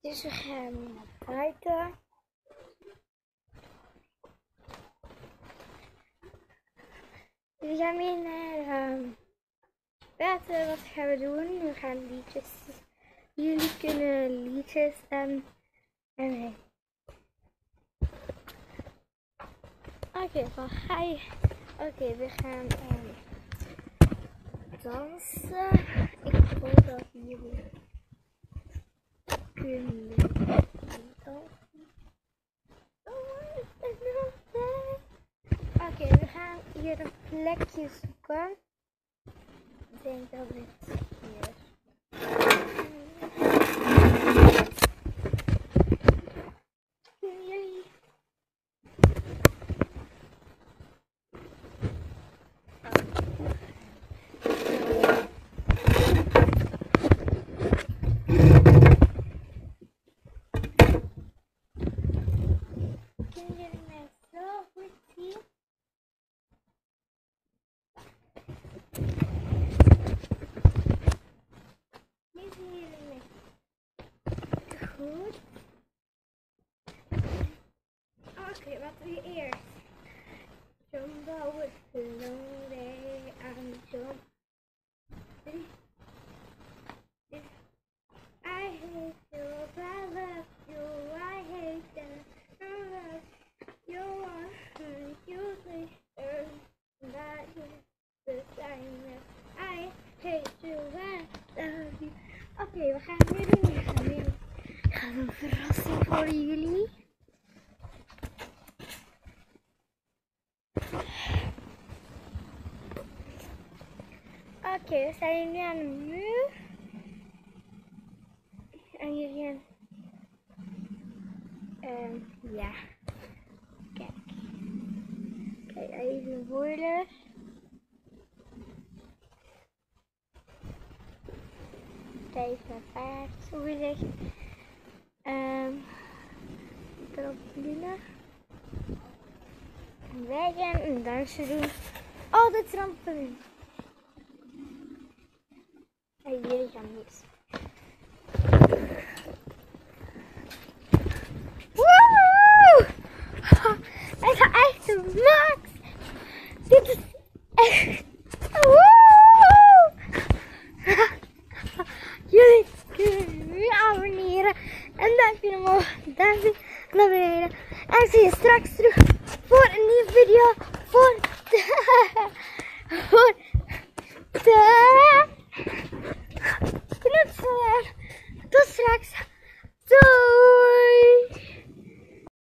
Dus we gaan nu naar buiten. We gaan weer naar buiten. Wat gaan we doen? We gaan liedjes. Jullie kunnen liedjes en nee. Oké, wat ga je? Oké, we gaan dansen. Ik hoop dat jullie kunnen dansen. Oké, we gaan hier een plekje zoeken. Ik denk dat dit hier. Kunnen jullie? Kunnen jullie mij zo goed zien? Nu zien jullie mij goed. Oké, wat doe je eerst? Jump with the long day and jump. I hate you, I love you, I hate you, I love you, you think that is the same. I hate you, I love you. Oké, we gaan nu doen. Ik ga een verrassing voor jullie. Oké, we staan nu aan de muur. En jullie ja. Kijk. Kijk, even woorden. Kijk naar paard, zo gezegd. Trampoline. En wij gaan een dansje doen. Oh, de trampoline. En jullie gaan niks. Woehoe! Ik ga echt de max. Dit is echt. Woehoe! Jullie kunnen nu abonneren en duimpje omhoog, duimpje naar beneden. En zie je straks terug voor een nieuwe video. Knutselen. Tot straks.